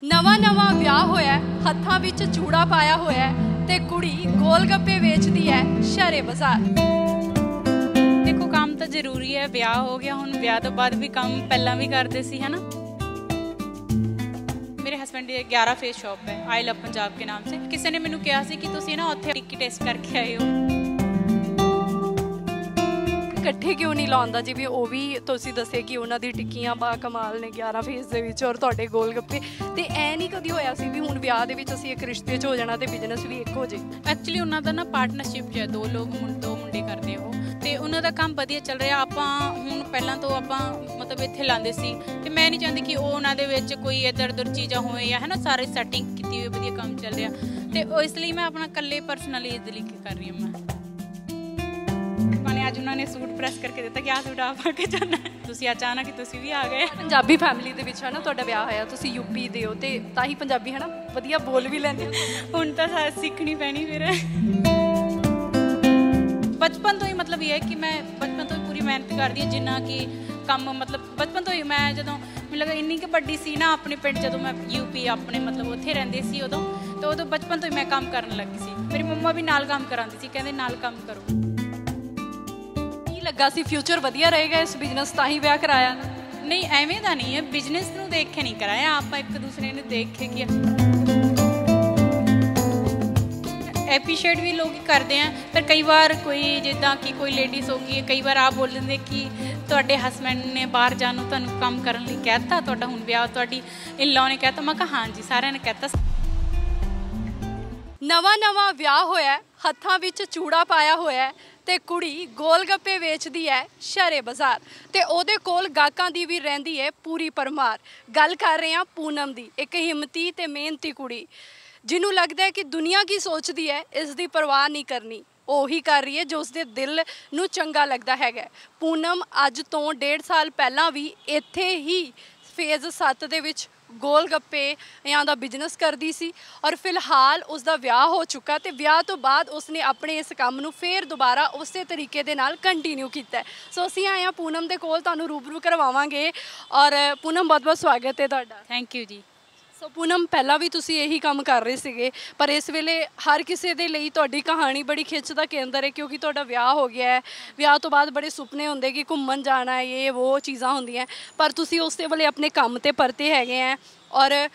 ਨਵਾਂ ਨਵਾਂ ਵਿਆਹ ਹੋਇਆ, ਹੱਥਾਂ ਵਿੱਚ ਚੂੜਾ ਪਾਇਆ ਹੋਇਆ ਤੇ ਕੁੜੀ ਗੋਲ ਗੱਪੇ ਵੇਚਦੀ ਹੈ ਸ਼ਹਿਰੇ ਬਾਜ਼ਾਰ। देखो काम तो जरूरी है, ब्याह हो गया हुण ब्याह तो बाद भी काम पहला भी करते सी है ना। मेरे हस्बैंड की 11 फेस शॉप है आई लव पंजाब के नाम से। किसी ने मैनू कहा सी कि तुसीं ना उत्थे टिक्की टेस्ट करके आए हो। ਇਕੱਠੇ ਕਿਉਂ ਨਹੀਂ ਲਾਉਂਦਾ ਜੀ? ਵੀ ਉਹ ਵੀ ਤੁਸੀਂ ਦੱਸਿਆ ਕਿ ਉਹਨਾਂ ਦੀ ਟਿੱਕੀਆਂ ਬਾ ਕਮਾਲ ਨੇ 11 ਫੇਸ ਦੇ ਵਿੱਚ ਔਰ ਤੁਹਾਡੇ ਗੋਲ ਗੱਪੇ। ਤੇ ਐ ਨਹੀਂ ਕਦੀ ਹੋਇਆ ਸੀ ਵੀ ਹੁਣ ਵਿਆਹ ਦੇ ਵਿੱਚ ਅਸੀਂ ਇੱਕ ਰਿਸ਼ਤੇ 'ਚ ਹੋ ਜਾਣਾ ਤੇ ਬਿਜ਼ਨਸ ਵੀ ਇੱਕ ਹੋ ਜੇ? एक्चुअली उन्होंने ना पार्टनरशिप है, दो मुंडे करते हो ਤੇ ਉਹਨਾਂ ਦਾ ਕੰਮ ਵਧੀਆ ਚੱਲ ਰਿਹਾ। ਆਪਾਂ ਹੁਣ ਪਹਿਲਾਂ ਤੋਂ ਆਪਾਂ ਮਤਲਬ ਇੱਥੇ ਲਾਉਂਦੇ ਸੀ ਤੇ ਮੈਂ ਨਹੀਂ ਚਾਹੁੰਦੀ ਕਿ ਉਹ ਉਹਨਾਂ ਦੇ ਵਿੱਚ ਕੋਈ ਇੱਧਰ ਉੱਧਰ ਚੀਜ਼ਾਂ ਹੋਏ ਜਾਂ ਹੈ ਨਾ, ਸਾਰੇ ਸੈਟਿੰਗ ਕੀਤੀ ਹੋਈ ਵਧੀਆ ਕੰਮ ਚੱਲ ਰਿਹਾ ਤੇ ਉਹ ਇਸ ਲਈ ਮੈਂ ਆਪਣਾ ਇਕੱਲੇ ਪਰਸਨਲੀ ਇਸ ਲਈ ਕਰ ਰਹੀ ਹਾਂ। ਮੈਂ ਅੱਜ ਉਹਨਾਂ ਨੇ ਸੂਟ ਪ੍ਰੈਸ ਕਰਕੇ ਦਿੱਤਾ ਕਿ ਆਹ ਸੂਟ ਆ ਪਾ ਕੇ ਜਾਣਾ। ਤੁਸੀਂ ਅਚਾਨਕ ਕਿ ਤੁਸੀਂ ਵੀ ਆ ਗਏ। ਪੰਜਾਬੀ ਫੈਮਿਲੀ ਦੇ ਵਿੱਚ ਹੈ ਨਾ ਤੁਹਾਡਾ ਵਿਆਹ ਹੋਇਆ, ਤੁਸੀਂ ਯੂਪੀ ਦੇ ਹੋ ਤੇ ਤਾਂ ਹੀ ਪੰਜਾਬੀ ਹੈ ਨਾ ਵਧੀਆ ਬੋਲ ਵੀ ਲੈਂਦੇ ਹੋ। ਹੁਣ ਤਾਂ ਸਿੱਖਣੀ ਪੈਣੀ ਫਿਰ। बचपन तो ही मतलब ये है कि मैं बचपन तो ही पूरी मेहनत करती है जिन्ना कि काम मतलब बचपन तो ही मैं जो मैं लगा इन्नी कि बड़ी सी ना अपने पिंड जो मैं यूपी अपने मतलब उत्थे रहंदे सी उदों तो उदों बचपन तो ही मैं काम करन लगी सी। मेरी मम्मा भी नाल काम करांदी सी, कहंदे नाल काम करो। ਕੀ ਲੱਗਾ ਸੀ ਫਿਊਚਰ ਵਧੀਆ ਰਹੇਗਾ ਇਸ ਬਿਜ਼ਨਸ ਤਾਂ ਹੀ ਵਿਆਹ ਕਰਾਇਆ? नहीं एवें दा नहीं है, बिजनेस नूं देख के नहीं कराया, आप एक दूसरे नूं देख के किया। ਐਪਰੀਸ਼ੀਏਟ ਵੀ ਲੋਕ ਕਰਦੇ ਆ ਪਰ ਕਈ ਵਾਰ ਕੋਈ ਜਿੱਦਾਂ ਕਿ ਕੋਈ ਲੇਡੀਜ਼ ਹੋ ਗਈ, ਕਈ ਵਾਰ ਆਪ ਬੋਲ ਦਿੰਦੇ ਕਿ ਤੁਹਾਡੇ ਹਸਬੈਂਡ ਨੇ ਬਾਹਰ ਜਾਣ ਨੂੰ ਤੁਹਾਨੂੰ ਕੰਮ ਕਰਨ ਲਈ ਕਹਿਤਾ, ਤੁਹਾਡਾ ਹੁਣ ਵਿਆਹ ਤੁਹਾਡੀ ਇਨ-ਲॉ ਨੇ ਕਹਿਤਾ। ਮੈਂ ਕਿਹਾ ਹਾਂਜੀ ਸਾਰਿਆਂ ਨੇ ਕਹਿਤਾ। ਨਵਾਂ ਨਵਾਂ ਵਿਆਹ ਹੋਇਆ, ਹੱਥਾਂ ਵਿੱਚ ਚੂੜਾ ਪਾਇਆ ਹੋਇਆ ਤੇ ਕੁੜੀ ਗੋਲ ਗੱਪੇ ਵੇਚਦੀ ਹੈ ਸ਼ਹਿਰੇ ਬਾਜ਼ਾਰ ਤੇ ਉਹਦੇ ਕੋਲ ਗਾਹਕਾਂ ਦੀ ਵੀ ਰਹਿੰਦੀ ਹੈ ਪੂਰੀ ਪਰਮਾਰ। ਗੱਲ ਕਰ ਰਹੇ ਹਾਂ ਪੂਨਮ ਦੀ, ਇੱਕ ਹਿੰਮਤੀ ਤੇ ਮਿਹਨਤੀ ਕੁੜੀ ਜਿਹਨੂੰ ਲੱਗਦਾ ਹੈ ਕਿ ਦੁਨੀਆ ਕੀ ਸੋਚਦੀ ਹੈ ਇਸ ਦੀ ਪਰਵਾਹ ਨਹੀਂ ਕਰਨੀ, ਉਹੀ ਕਰ ਰਹੀ ਹੈ ਜੋ ਉਸਦੇ ਦਿਲ ਨੂੰ ਚੰਗਾ ਲੱਗਦਾ ਹੈਗਾ। ਪੂਨਮ ਅੱਜ ਤੋਂ 1.5 ਸਾਲ ਪਹਿਲਾਂ ਵੀ ਇੱਥੇ ਹੀ ਫੇਜ਼ 7 ਦੇ ਵਿੱਚ ਗੋਲ ਗੱਪੇ ਜਾਂ ਦਾ ਬਿਜ਼ਨਸ ਕਰਦੀ ਸੀ ਔਰ ਫਿਲਹਾਲ ਉਸ ਦਾ ਵਿਆਹ ਹੋ ਚੁੱਕਾ ਤੇ ਵਿਆਹ ਤੋਂ ਬਾਅਦ ਉਸਨੇ ਆਪਣੇ ਇਸ ਕੰਮ ਨੂੰ ਫੇਰ ਦੁਬਾਰਾ ਉਸੇ ਤਰੀਕੇ ਦੇ ਨਾਲ ਕੰਟੀਨਿਊ ਕੀਤਾ। ਸੋ ਅਸੀਂ ਆਏ ਹਾਂ ਪੂਨਮ ਦੇ ਕੋਲ, ਤੁਹਾਨੂੰ ਰੂਬਰੂ ਕਰਵਾਵਾਂਗੇ। ਔਰ ਪੂਨਮ ਬਹੁਤ ਬਹੁਤ ਸਵਾਗਤ ਹੈ ਤੁਹਾਡਾ। ਥੈਂਕ ਯੂ ਜੀ। ਸੋ ਪੂਨਮ ਪਹਿਲਾਂ ਵੀ ਤੁਸੀਂ ਇਹੀ ਕੰਮ ਕਰ ਰਹੇ ਸੀਗੇ ਪਰ ਇਸ ਵੇਲੇ ਹਰ ਕਿਸੇ ਦੇ ਲਈ ਤੁਹਾਡੀ ਕਹਾਣੀ ਬੜੀ ਖਿੱਚ ਦਾ ਕੇਂਦਰ ਹੈ ਕਿਉਂਕਿ ਤੁਹਾਡਾ ਵਿਆਹ ਹੋ ਗਿਆ ਹੈ। ਵਿਆਹ ਤੋਂ ਬਾਅਦ ਬੜੇ ਸੁਪਨੇ ਹੁੰਦੇ ਕਿ ਘੁੰਮਣ ਜਾਣਾ ਹੈ, ਇਹ ਉਹ ਚੀਜ਼ਾਂ ਹੁੰਦੀਆਂ ਪਰ ਤੁਸੀਂ ਉਸੇ ਵੇਲੇ ਆਪਣੇ ਕੰਮ 'ਤੇ ਪਰਤੇ ਹੈਗੇ ਹੈ ਔਰ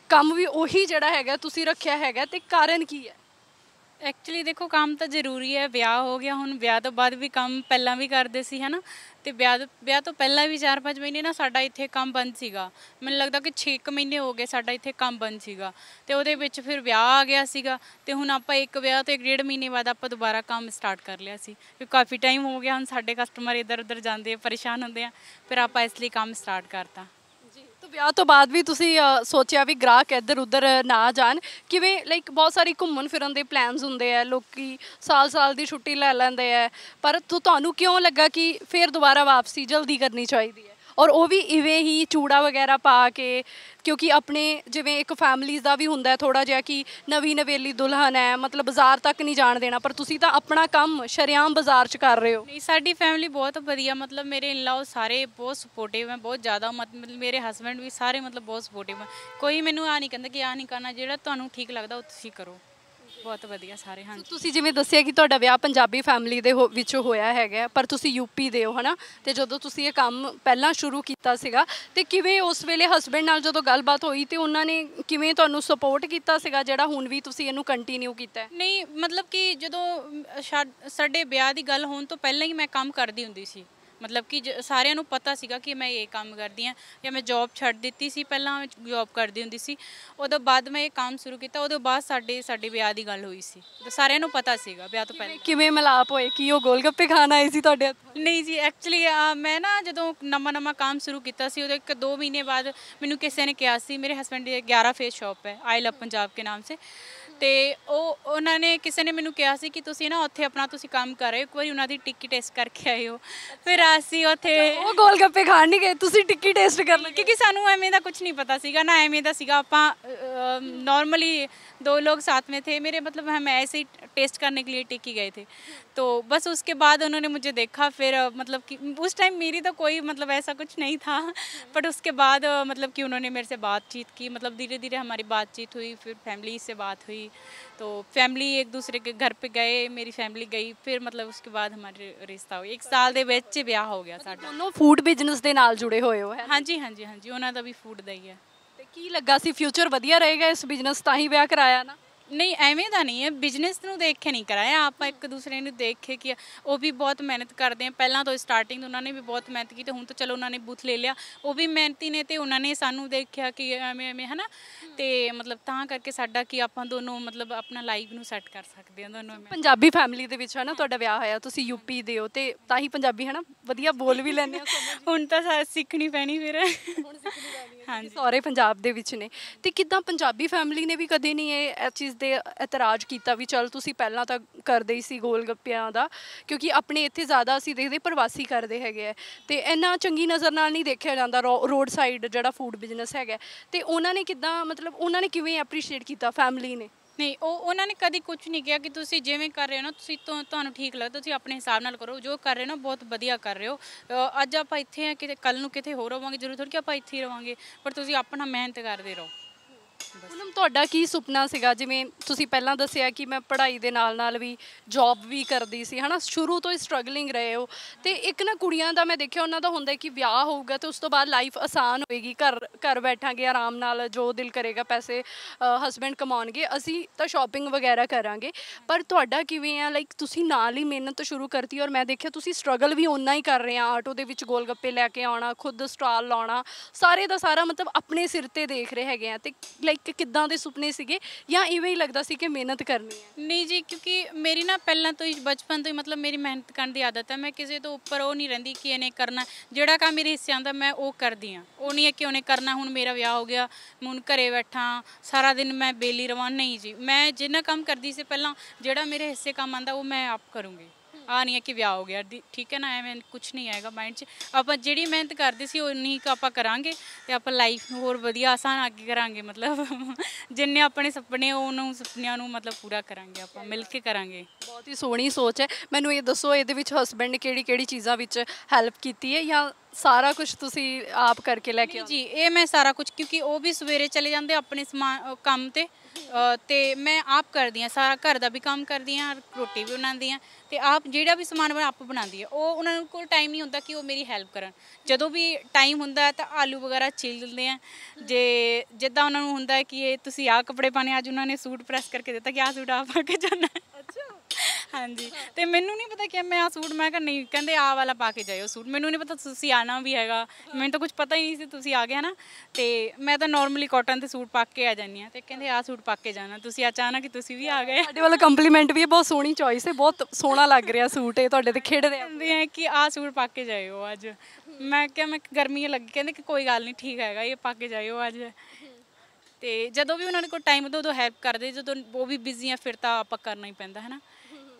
ਕੰਮ ਵੀ ਉਹੀ ਜਿਹੜਾ ਹੈਗਾ ਤੁਸੀਂ ਰੱਖਿਆ ਹੈਗਾ ਤੇ ਕਾਰਨ ਕੀ ਹੈ? ਐਕਚੁਅਲੀ ਦੇਖੋ ਕੰਮ ਤਾਂ ਜ਼ਰੂਰੀ ਹੈ, ਵਿਆਹ ਹੋ ਗਿਆ ਹੁਣ ਵਿਆਹ ਤੋਂ ਬਾਅਦ ਵੀ ਕੰਮ ਪਹਿਲਾਂ ਵੀ ਕਰਦੇ ਸੀ ਹੈ ਨਾ। ਤੇ ਵਿਆਹ ਤੋਂ ਪਹਿਲਾਂ ਵੀ 4-5 ਮਹੀਨੇ ਨਾ ਸਾਡਾ ਇੱਥੇ ਕੰਮ ਬੰਦ ਸੀਗਾ। ਮੈਨੂੰ ਲੱਗਦਾ ਕਿ 6 ਮਹੀਨੇ ਹੋ ਗਏ ਸਾਡਾ ਇੱਥੇ ਕੰਮ ਬੰਦ ਸੀਗਾ ਤੇ ਉਹਦੇ ਵਿੱਚ ਫਿਰ ਵਿਆਹ ਆ ਗਿਆ ਸੀਗਾ ਤੇ ਹੁਣ ਆਪਾਂ ਇੱਕ ਵਿਆਹ ਤੋਂ 1.5 ਮਹੀਨੇ ਬਾਅਦ ਆਪਾਂ ਦੁਬਾਰਾ ਕੰਮ ਸਟਾਰਟ ਕਰ ਲਿਆ ਸੀ ਕਿਉਂਕਿ ਕਾਫੀ ਟਾਈਮ ਹੋ ਗਿਆ। ਹੁਣ ਸਾਡੇ ਕਸਟਮਰ ਇੱਧਰ ਉੱਧਰ ਜਾਂਦੇ ਆ, ਪਰੇਸ਼ਾਨ ਹੁੰਦੇ ਆ, ਫਿਰ ਆਪਾਂ ਇਸ ਲਈ ਕੰਮ ਸਟਾਰਟ ਕਰਤਾ। ਤਾਂ ਵਿਆਹ ਤੋਂ ਬਾਅਦ ਵੀ ਤੁਸੀਂ ਸੋਚਿਆ ਵੀ ਗ੍ਰਾਹਕ ਇੱਧਰ ਉੱਧਰ ਨਾ ਜਾਣ? ਕਿਵੇਂ ਲਾਈਕ ਬਹੁਤ ਸਾਰੀ ਘੁੰਮਣ ਫਿਰਨ ਦੇ ਪਲਾਨਸ ਹੁੰਦੇ ਆ, ਲੋਕੀ ਸਾਲ ਦੀ ਛੁੱਟੀ ਲੈ ਲੈਂਦੇ ਆ ਪਰ ਤੁਹਾਨੂੰ ਕਿਉਂ ਲੱਗਾ ਕਿ ਫਿਰ ਦੁਬਾਰਾ ਵਾਪਸੀ ਜਲਦੀ ਕਰਨੀ ਚਾਹੀਦੀ ਹੈ ਔਰ ਉਹ ਵੀ ਇਵੇਂ ਹੀ ਚੂੜਾ ਵਗੈਰਾ ਪਾ ਕੇ? ਕਿਉਂਕਿ ਆਪਣੇ ਜਿਵੇਂ ਇੱਕ ਫੈਮਲੀਜ਼ ਦਾ ਵੀ ਹੁੰਦਾ ਥੋੜ੍ਹਾ ਜਿਹਾ ਕਿ ਨਵੀਂ ਨਵੇਲੀ ਦੁਲਹਨ ਹੈ, ਮਤਲਬ ਬਾਜ਼ਾਰ ਤੱਕ ਨਹੀਂ ਜਾਣ ਦੇਣਾ, ਪਰ ਤੁਸੀਂ ਤਾਂ ਆਪਣਾ ਕੰਮ ਸ਼ਰੇਆਮ ਬਾਜ਼ਾਰ 'ਚ ਕਰ ਰਹੇ ਹੋ। ਨਹੀਂ ਸਾਡੀ ਫੈਮਿਲੀ ਬਹੁਤ ਵਧੀਆ, ਮਤਲਬ ਮੇਰੇ ਇਨ-ਲॉ ਸਾਰੇ ਬਹੁਤ ਸਪੋਰਟਿਵ ਹੈ, ਬਹੁਤ ਜ਼ਿਆਦਾ ਮਤਲਬ ਮੇਰੇ ਹਸਬੈਂਡ ਵੀ ਸਾਰੇ ਮਤਲਬ ਬਹੁਤ ਸਪੋਰਟਿਵ ਹੈ। ਕੋਈ ਮੈਨੂੰ ਆ ਨਹੀਂ ਕਹਿੰਦਾ ਕਿ ਆਹ ਨਹੀਂ ਕਰਨਾ, ਜਿਹੜਾ ਤੁਹਾਨੂੰ ਠੀਕ ਲੱਗਦਾ ਉਹ ਤੁਸੀਂ ਕਰੋ। ਬਹੁਤ ਵਧੀਆ ਸਾਰੇ। ਹਾਂਜੀ ਤੁਸੀਂ ਜਿਵੇਂ ਦੱਸਿਆ ਕਿ ਤੁਹਾਡਾ ਵਿਆਹ ਪੰਜਾਬੀ ਫੈਮਿਲੀ ਦੇ ਵਿੱਚ ਹੋਇਆ ਹੈਗਾ ਪਰ ਤੁਸੀਂ ਯੂਪੀ ਦੇ ਹੋ ਹੈ ਨਾ, ਅਤੇ ਜਦੋਂ ਤੁਸੀਂ ਇਹ ਕੰਮ ਪਹਿਲਾਂ ਸ਼ੁਰੂ ਕੀਤਾ ਸੀਗਾ ਅਤੇ ਕਿਵੇਂ ਉਸ ਵੇਲੇ ਹਸਬੈਂਡ ਨਾਲ ਜਦੋਂ ਗੱਲਬਾਤ ਹੋਈ ਅਤੇ ਉਹਨਾਂ ਨੇ ਕਿਵੇਂ ਤੁਹਾਨੂੰ ਸਪੋਰਟ ਕੀਤਾ ਸੀਗਾ ਜਿਹੜਾ ਹੁਣ ਵੀ ਤੁਸੀਂ ਇਹਨੂੰ ਕੰਟੀਨਿਊ ਕੀਤਾ? ਨਹੀਂ ਮਤਲਬ ਕਿ ਜਦੋਂ ਸਾਡੇ ਵਿਆਹ ਦੀ ਗੱਲ ਹੋਣ ਤੋਂ ਪਹਿਲਾਂ ਹੀ ਮੈਂ ਕੰਮ ਕਰਦੀ ਹੁੰਦੀ ਸੀ, ਮਤਲਬ ਕਿ ਸਾਰਿਆਂ ਨੂੰ ਪਤਾ ਸੀਗਾ ਕਿ ਮੈਂ ਇਹ ਕੰਮ ਕਰਦੀ ਹਾਂ ਜਾਂ ਮੈਂ ਜੋਬ ਛੱਡ ਦਿੱਤੀ ਸੀ, ਪਹਿਲਾਂ ਜੋਬ ਕਰਦੀ ਹੁੰਦੀ ਸੀ, ਉਹਦੇ ਬਾਅਦ ਮੈਂ ਇਹ ਕੰਮ ਸ਼ੁਰੂ ਕੀਤਾ, ਉਹਦੇ ਬਾਅਦ ਸਾਡੇ ਵਿਆਹ ਦੀ ਗੱਲ ਹੋਈ ਸੀ ਤਾਂ ਸਾਰਿਆਂ ਨੂੰ ਪਤਾ ਸੀਗਾ ਵਿਆਹ ਤੋਂ ਪਹਿਲਾਂ। ਕਿਵੇਂ ਮਿਲਾਪ ਹੋਏ ਕਿ ਉਹ ਗੋਲ ਗੱਪੇ ਖਾਣ ਆਏ ਸੀ ਤੁਹਾਡੇ ਹੱਥੋਂ? ਨਹੀਂ ਜੀ, ਐਕਚੁਅਲੀ ਮੈਂ ਨਾ ਜਦੋਂ ਨਵਾਂ ਕੰਮ ਸ਼ੁਰੂ ਕੀਤਾ ਸੀ ਉਹਦੇ 1-2 ਮਹੀਨੇ ਬਾਅਦ ਮੈਨੂੰ ਕਿਸੇ ਨੇ ਕਿਹਾ ਸੀ, ਮੇਰੇ ਹਸਬੈਂਡ ਦੀ 11 ਫੇਸ ਸ਼ॉप ਹੈ आई लव पंजाब के नाम से ਤੇ ਉਹਨਾਂ ਨੇ ਕਿਸੇ ਨੇ ਮੈਨੂੰ ਕਿਹਾ ਸੀ ਕਿ ਤੁਸੀਂ ਨਾ ਉੱਥੇ ਆਪਣਾ ਤੁਸੀਂ ਕੰਮ ਕਰ ਰਹੇ ਹੋ, ਇੱਕ ਵਾਰੀ ਉਹਨਾਂ ਦੀ ਟਿੱਕੀ ਟੇਸਟ ਕਰਕੇ ਆਏ ਹੋ। ਫਿਰ ਅਸੀਂ ਉੱਥੇ ਉਹ ਗੋਲ ਗੱਪੇ ਖਾਣ ਨਹੀਂ ਗਏ, ਤੁਸੀਂ ਟਿੱਕੀ ਟੇਸਟ ਕਰਨਾ? ਕਿਉਂਕਿ ਸਾਨੂੰ ਐਵੇਂ ਦਾ ਕੁਝ ਨਹੀਂ ਪਤਾ ਸੀਗਾ ਨਾ, ਐਵੇਂ ਦਾ ਸੀਗਾ ਆਪਾਂ नॉर्मली 2 लोग साथ में थे मेरे, मतलब हम ऐसे ही टेस्ट करने के लिए टिक्की गए थे। तो बस उसके बाद उन्होंने मुझे देखा, फिर मतलब कि उस टाइम मेरी तो कोई मतलब ऐसा कुछ नहीं था, बट उसके बाद मतलब कि उन्होंने मेरे से बातचीत की, मतलब धीरे धीरे हमारी बातचीत हुई, फिर फैमिली से बात हुई, तो फैमिली एक दूसरे के घर पे गए, मेरी फैमिली गई, फिर मतलब उसके बाद हमारे रिश्ता हुई। 1 साल ਦੇ ਵਿੱਚ ਵਿਆਹ ਹੋ ਗਿਆ ਸਾਡਾ। ਦੋਨੋਂ ਫੂਡ ਬਿਜ਼ਨਸ ਦੇ ਨਾਲ ਜੁੜੇ ਹੋਏ ਹੋ ਹੈ? ਹਾਂਜੀ ਹਾਂਜੀ ਹਾਂਜੀ, ਉਹਨਾਂ ਦਾ ਵੀ ਫੂਡ ਦਾ ਹੀ ਹੈ। ਤੇ ਕੀ ਲੱਗਾ ਸੀ ਫਿਊਚਰ ਵਧੀਆ ਰਹੇਗਾ ਇਸ ਬਿਜ਼ਨਸ, ਤਾਂ ਹੀ ਵਿਆਹ ਕਰਾਇਆ ਨਾ? ਨਹੀਂ ਐਵੇਂ ਦਾ ਨਹੀਂ ਹੈ, ਬਿਜ਼ਨਸ ਨੂੰ ਦੇਖ ਕੇ ਨਹੀਂ ਕਰਾਇਆ ਆਪਾਂ, ਇੱਕ ਦੂਸਰੇ ਨੂੰ ਦੇਖ ਕੇ ਕਿ ਉਹ ਵੀ ਬਹੁਤ ਮਿਹਨਤ ਕਰਦੇ ਆ, ਪਹਿਲਾਂ ਤੋਂ ਸਟਾਰਟਿੰਗ ਤੋਂ ਉਹਨਾਂ ਨੇ ਵੀ ਬਹੁਤ ਮਿਹਨਤ ਕੀਤੀ, ਹੁਣ ਤਾਂ ਚਲੋ ਉਹਨਾਂ ਨੇ ਬੂਥ ਲੈ ਲਿਆ, ਉਹ ਵੀ ਮਿਹਨਤੀ ਨੇ, ਤੇ ਉਹਨਾਂ ਨੇ ਸਾਨੂੰ ਦੇਖਿਆ ਕਿ ਐਵੇਂ ਐਵੇਂ ਹੈ ਨਾ, ਤੇ ਮਤਲਬ ਤਾਂ ਕਰਕੇ ਸਾਡਾ ਕਿ ਆਪਾਂ ਦੋਨੋਂ ਮਤਲਬ ਆਪਣਾ ਲਾਈਫ ਨੂੰ ਸੈੱਟ ਕਰ ਸਕਦੇ ਹਾਂ ਦੋਨੋਂ। ਪੰਜਾਬੀ ਫੈਮਿਲੀ ਦੇ ਵਿੱਚ ਹੈ ਨਾ ਤੁਹਾਡਾ ਵਿਆਹ ਹੋਇਆ, ਤੁਸੀਂ ਯੂਪੀ ਦੇ ਹੋ, ਤੇ ਤਾਂ ਹੀ ਪੰਜਾਬੀ ਹੈ ਨਾ ਵਧੀਆ ਬੋਲ ਵੀ ਲੈਂਦੇ ਹੋ। ਹੁਣ ਤਾਂ ਸਿੱਖਣੀ ਪੈਣੀ ਫਿਰ। ਹਾਂਜੀ, ਸਹੁਰੇ ਪੰਜਾਬ ਦੇ ਵਿੱਚ ਨੇ, ਤੇ ਕਿੱਦਾਂ ਪੰਜਾਬੀ ਫੈਮਿਲੀ ਨੇ ਵੀ ਕਦੇ ਨਹੀਂ ਇਹ ਚੀਜ਼ ਦੇ ਇਤਰਾਜ਼ ਕੀਤਾ ਵੀ ਚਲ ਤੁਸੀਂ ਪਹਿਲਾਂ ਤਾਂ ਕਰਦੇ ਹੀ ਸੀ ਗੋਲ ਗੱਪਿਆਂ ਦਾ, ਕਿਉਂਕਿ ਆਪਣੇ ਇੱਥੇ ਜ਼ਿਆਦਾ ਅਸੀਂ ਦੇਖਦੇ ਪ੍ਰਵਾਸੀ ਕਰਦੇ ਹੈਗੇ ਆ, ਤੇ ਇੰਨਾ ਚੰਗੀ ਨਜ਼ਰ ਨਾਲ ਨਹੀਂ ਦੇਖਿਆ ਜਾਂਦਾ ਰੋਡ ਸਾਈਡ ਜਿਹੜਾ ਫੂਡ ਬਿਜ਼ਨਸ ਹੈਗਾ, ਤੇ ਉਹਨਾਂ ਨੇ ਕਿੱਦਾਂ ਮਤਲਬ ਉਹਨਾਂ ਨੇ ਕਿਵੇਂ ਐਪਰੀਸ਼ੀਏਟ ਕੀਤਾ ਫੈਮਿਲੀ ਨੇ? ਨਹੀਂ, ਉਹਨਾਂ ਨੇ ਕਦੀ ਕੁਝ ਨਹੀਂ ਕਿਹਾ ਕਿ ਤੁਸੀਂ ਜਿਵੇਂ ਕਰ ਰਹੇ ਹੋ ਨਾ, ਤੁਸੀਂ ਤੁਹਾਨੂੰ ਠੀਕ ਲੱਗਦਾ ਤੁਸੀਂ ਆਪਣੇ ਹਿਸਾਬ ਨਾਲ ਕਰੋ, ਜੋ ਕਰ ਰਹੇ ਹੋ ਨਾ ਬਹੁਤ ਵਧੀਆ ਕਰ ਰਹੇ ਹੋ। ਅੱਜ ਆਪਾਂ ਇੱਥੇ ਆ, ਕਿਤੇ ਕੱਲ ਨੂੰ ਕਿਤੇ ਹੋਰ ਰਵਾਂਗੇ, ਜ਼ਰੂਰੀ ਥੋੜ੍ਹੀ ਕਿ ਆਪਾਂ ਇੱਥੇ ਹੀ ਰਵਾਂਗੇ, ਪਰ ਤੁਸੀਂ ਆਪਣਾ ਮਿਹਨਤ ਕਰਦੇ ਰਹੋ। ਪੂਨਮ, ਤੁਹਾਡਾ ਕੀ ਸੁਪਨਾ ਸੀਗਾ? ਜਿਵੇਂ ਤੁਸੀਂ ਪਹਿਲਾਂ ਦੱਸਿਆ ਕਿ ਮੈਂ ਪੜ੍ਹਾਈ ਦੇ ਨਾਲ ਨਾਲ ਵੀ ਜੌਬ ਵੀ ਕਰਦੀ ਸੀ ਹੈ ਨਾ, ਸ਼ੁਰੂ ਤੋਂ ਹੀ ਸਟਰਗਲਿੰਗ ਰਹੇ ਹੋ, ਤੇ ਇੱਕ ਨਾ ਕੁੜੀਆਂ ਦਾ ਮੈਂ ਦੇਖਿਆ ਉਹਨਾਂ ਦਾ ਹੁੰਦਾ ਕਿ ਵਿਆਹ ਹੋਊਗਾ ਤੇ ਉਸ ਤੋਂ ਬਾਅਦ ਲਾਈਫ ਆਸਾਨ ਹੋਏਗੀ, ਘਰ ਬੈਠਾਂਗੇ ਆਰਾਮ ਨਾਲ, ਜੋ ਦਿਲ ਕਰੇਗਾ ਪੈਸੇ ਹਸਬੈਂਡ ਕਮਾਉਣਗੇ, ਅਸੀਂ ਤਾਂ ਸ਼ਾਪਿੰਗ ਵਗੈਰਾ ਕਰਾਂਗੇ। ਪਰ ਤੁਹਾਡਾ ਕਿਵੇਂ ਆ, ਲਾਈਕ ਤੁਸੀਂ ਨਾਲ ਹੀ ਮਿਹਨਤ ਸ਼ੁਰੂ ਕਰਤੀ, ਔਰ ਮੈਂ ਦੇਖਿਆ ਤੁਸੀਂ ਸਟਰਗਲ ਵੀ ਓਨਾ ਹੀ ਕਰ ਰਹੇ ਆ, ਆਟੋ ਦੇ ਵਿੱਚ ਗੋਲ ਗੱਪੇ ਲੈ ਕੇ ਆਉਣਾ, ਖੁਦ ਸਟਾਲ ਲਾਉਣਾ, ਸਾਰੇ ਦਾ ਸਾਰਾ ਮਤਲਬ ਆਪਣੇ ਸਿਰ ਤੇ ਦੇਖ ਰਹੇ ਹੈਗੇ ਆ, ਤੇ ਲਾਈਕ ਕਿੱਦਾਂ ਦੇ ਸੁਪਨੇ ਸੀਗੇ, ਜਾਂ ਇਵੇਂ ਹੀ ਲੱਗਦਾ ਸੀ ਕਿ ਮਿਹਨਤ ਕਰਨੀ ਹੈ? ਨਹੀਂ ਜੀ, ਕਿਉਂਕਿ ਮੇਰੀ ਨਾ ਪਹਿਲਾਂ ਤੋਂ ਹੀ ਬਚਪਨ ਤੋਂ ਹੀ ਮਤਲਬ ਮੇਰੀ ਮਿਹਨਤ ਕਰਨ ਦੀ ਆਦਤ ਹੈ, ਮੈਂ ਕਿਸੇ ਤੋਂ ਉੱਪਰ ਉਹ ਨਹੀਂ ਰਹਿੰਦੀ ਕਿ ਇਹਨੇ ਕਰਨਾ, ਜਿਹੜਾ ਕੰਮ ਮੇਰੇ ਹਿੱਸੇ ਆਉਂਦਾ ਮੈਂ ਉਹ ਕਰਦੀ ਹਾਂ, ਉਹ ਨਹੀਂ ਹੈ ਕਿ ਉਹਨੇ ਕਰਨਾ। ਹੁਣ ਮੇਰਾ ਵਿਆਹ ਹੋ ਗਿਆ, ਹੁਣ ਘਰੇ ਬੈਠਾ ਸਾਰਾ ਦਿਨ ਮੈਂ ਬੇਲੀ ਰਵਾਂ, ਨਹੀਂ ਜੀ, ਮੈਂ ਜਿੰਨਾ ਕੰਮ ਕਰਦੀ ਸੀ ਪਹਿਲਾਂ, ਜਿਹੜਾ ਮੇਰੇ ਹਿੱਸੇ ਕੰਮ ਆਉਂਦਾ ਉਹ ਮੈਂ ਆਪ ਕਰੂੰਗੀ। ਆ ਨਹੀਂ ਹੈ ਕਿ ਵਿਆਹ ਹੋ ਗਿਆ ਠੀਕ ਹੈ ਨਾ, ਐਵੇਂ ਕੁਛ ਨਹੀਂ ਆਏਗਾ ਮਾਈਂਡ 'ਚ। ਆਪਾਂ ਜਿਹੜੀ ਮਿਹਨਤ ਕਰਦੇ ਸੀ ਉਨੀ ਕੁ ਆਪਾਂ ਕਰਾਂਗੇ, ਅਤੇ ਆਪਾਂ ਲਾਈਫ ਨੂੰ ਹੋਰ ਵਧੀਆ ਆਸਾਨ ਅੱਗੇ ਕਰਾਂਗੇ, ਮਤਲਬ ਜਿੰਨੇ ਆਪਣੇ ਸੁਪਨੇ ਉਹਨੂੰ ਸੁਪਨਿਆਂ ਨੂੰ ਮਤਲਬ ਪੂਰਾ ਕਰਾਂਗੇ, ਆਪਾਂ ਮਿਲ ਕੇ ਕਰਾਂਗੇ। ਬਹੁਤ ਹੀ ਸੋਹਣੀ ਸੋਚ ਹੈ। ਮੈਨੂੰ ਇਹ ਦੱਸੋ, ਇਹਦੇ ਵਿੱਚ ਹਸਬੈਂਡ ਨੇ ਕਿਹੜੀ ਕਿਹੜੀ ਚੀਜ਼ਾਂ ਵਿੱਚ ਹੈਲਪ ਕੀਤੀ ਹੈ, ਜਾਂ ਸਾਰਾ ਕੁਝ ਤੁਸੀਂ ਆਪ ਕਰਕੇ ਲੈ ਕੇ? ਜੀ, ਇਹ ਮੈਂ ਸਾਰਾ ਕੁਝ, ਕਿਉਂਕਿ ਉਹ ਵੀ ਸਵੇਰੇ ਚਲੇ ਜਾਂਦੇ ਆਪਣੇ ਸਮਾਨ ਕੰਮ 'ਤੇ, ਅਤੇ ਮੈਂ ਆਪ ਕਰਦੀ ਹਾਂ ਸਾਰਾ, ਘਰ ਦਾ ਵੀ ਕੰਮ ਕਰਦੀ ਹਾਂ, ਰੋਟੀ ਵੀ ਬਣਾਉਂਦੀ ਹਾਂ, ਅਤੇ ਆਪ ਜਿਹੜਾ ਵੀ ਸਮਾਨ ਮੈਂ ਆਪ ਬਣਾਉਂਦੀ ਹਾਂ। ਉਹ ਉਹਨਾਂ ਕੋਲ ਟਾਈਮ ਨਹੀਂ ਹੁੰਦਾ ਕਿ ਉਹ ਮੇਰੀ ਹੈਲਪ ਕਰਨ, ਜਦੋਂ ਵੀ ਟਾਈਮ ਹੁੰਦਾ ਤਾਂ ਆਲੂ ਵਗੈਰਾ ਛਿੱਲ ਦਿੰਦੇ ਆ, ਜੇ ਜਿੱਦਾਂ ਉਹਨਾਂ ਨੂੰ ਹੁੰਦਾ ਕਿ ਇਹ ਤੁਸੀਂ ਆਹ ਕੱਪੜੇ ਪਾਉਣੇ, ਅੱਜ ਉਹਨਾਂ ਨੇ ਸੂਟ ਪ੍ਰੈਸ ਕਰਕੇ ਦਿੱਤਾ ਕਿ ਆਹ ਸੂਟ ਆ ਪਾ ਕੇ ਜਾਣਾ। ਹਾਂਜੀ, ਤੇ ਮੈਨੂੰ ਨਹੀਂ ਪਤਾ ਕਿ ਮੈਂ ਆਹ ਸੂਟ, ਮੈਂ ਕਿਹਾ ਨਹੀਂ, ਕਹਿੰਦੇ ਆਹ ਵਾਲਾ ਪਾ ਕੇ ਜਾਇਓ ਸੂਟ, ਮੈਨੂੰ ਨਹੀਂ ਪਤਾ ਤੁਸੀਂ ਆਉਣਾ ਵੀ ਹੈਗਾ, ਮੈਨੂੰ ਤਾਂ ਕੁਝ ਪਤਾ ਹੀ ਨਹੀਂ ਸੀ ਤੁਸੀਂ ਆ ਗਏ ਹੈ ਨਾ, ਅਤੇ ਮੈਂ ਤਾਂ ਨੋਰਮਲੀ ਕਾਟਨ 'ਤੇ ਸੂਟ ਪਾ ਕੇ ਆ ਜਾਂਦੀ ਹਾਂ, ਅਤੇ ਕਹਿੰਦੇ ਆਹ ਸੂਟ ਪਾ ਕੇ ਜਾਣਾ, ਤੁਸੀਂ ਅਚਾਨਕ ਕਿ ਤੁਸੀਂ ਵੀ ਆ ਗਏ। ਸਾਡੇ ਵੱਲੋਂ ਕੰਪਲੀਮੈਂਟ ਵੀ ਹੈ, ਬਹੁਤ ਸੋਹਣੀ ਚੋਇਸ ਹੈ, ਬਹੁਤ ਸੋਹਣਾ ਲੱਗ ਰਿਹਾ ਸੂਟ ਇਹ ਤੁਹਾਡੇ 'ਤੇ ਖਿੜਦੇ ਕਹਿੰਦੇ ਆ ਕਿ ਆਹ ਸੂਟ ਪਾ ਕੇ ਜਾਇਓ ਅੱਜ, ਮੈਂ ਕਿਹਾ ਮੈਂ ਗਰਮੀ ਲੱਗੀ, ਕਹਿੰਦੇ ਕਿ ਕੋਈ ਗੱਲ ਨਹੀਂ ਠੀਕ ਹੈਗਾ, ਇਹ ਪਾ ਕੇ ਜਾਇਓ ਅੱਜ। ਅਤੇ ਜਦੋਂ ਵੀ ਉਹਨਾਂ ਦੇ ਕੋਲ ਟਾਈਮ ਹੁੰਦਾ ਉਦੋਂ ਹੈਲਪ ਕਰਦੇ, ਜਦੋਂ ਉਹ ਵੀ ਬਿਜ਼ੀ ਆ ਫਿਰ ਤਾਂ ਆਪਾਂ ਕਰਨਾ ਹੀ ਪੈਂਦਾ ਹੈ ਨਾ,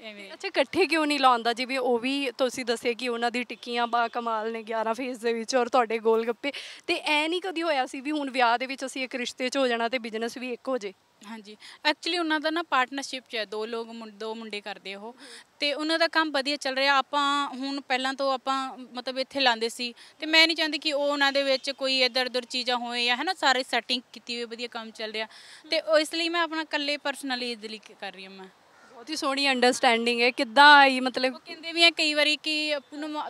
ਐਵੇਂ। ਅੱਛਾ, ਇਕੱਠੇ ਕਿਉਂ ਨਹੀਂ ਲਾਉਂਦਾ? ਜਿਵੇਂ ਉਹ ਵੀ ਤੁਸੀਂ ਦੱਸਿਆ ਕਿ ਉਹਨਾਂ ਦੀ ਟਿੱਕੀਆਂ ਬਾ ਕਮਾਲ ਨੇ 11 ਫੇਸ ਦੇ ਵਿੱਚ, ਔਰ ਤੁਹਾਡੇ ਗੋਲ ਗੱਪੇ, ਤੇ ਐ ਨਹੀਂ ਕਦੀ ਹੋਇਆ ਸੀ ਵੀ ਹੁਣ ਵਿਆਹ ਦੇ ਵਿੱਚ ਅਸੀਂ ਇੱਕ ਰਿਸ਼ਤੇ 'ਚ ਹੋ ਜਾਣਾ ਤੇ ਬਿਜ਼ਨਸ ਵੀ ਇੱਕ ਹੋ ਜੇ? ਹਾਂਜੀ, ਐਕਚੁਅਲੀ ਉਹਨਾਂ ਦਾ ਨਾ ਪਾਰਟਨਰਸ਼ਿਪ 'ਚ ਹੈ, 2 ਮੁੰਡੇ ਕਰਦੇ ਉਹ, ਅਤੇ ਉਹਨਾਂ ਦਾ ਕੰਮ ਵਧੀਆ ਚੱਲ ਰਿਹਾ। ਆਪਾਂ ਹੁਣ ਪਹਿਲਾਂ ਤੋਂ ਆਪਾਂ ਮਤਲਬ ਇੱਥੇ ਲਾਉਂਦੇ ਸੀ, ਅਤੇ ਮੈਂ ਨਹੀਂ ਚਾਹੁੰਦੀ ਕਿ ਉਹ ਉਹਨਾਂ ਦੇ ਵਿੱਚ ਕੋਈ ਇੱਧਰ ਉੱਧਰ ਚੀਜ਼ਾਂ ਹੋਏ ਜਾਂ ਹੈ ਨਾ, ਸਾਰੇ ਸੈਟਿੰਗ ਕੀਤੀ ਹੋਈ ਵਧੀਆ ਕੰਮ ਚੱਲ ਰਿਹਾ, ਅਤੇ ਇਸ ਲਈ ਮੈਂ ਆਪਣਾ ਇਕੱਲੇ ਪਰਸਨਲੀ ਇਹਦੇ ਲਈ ਕਰ ਰਹੀ ਹਾਂ। ਮੈਂ ਬਹੁਤ ਹੀ ਸੋਹਣੀ ਅੰਡਰਸਟੈਂਡਿੰਗ ਹੈ, ਕਿੱਦਾਂ ਆਈ ਮਤਲਬ? ਉਹ ਕਹਿੰਦੇ ਵੀ ਹੈ ਕਈ ਵਾਰੀ ਕਿ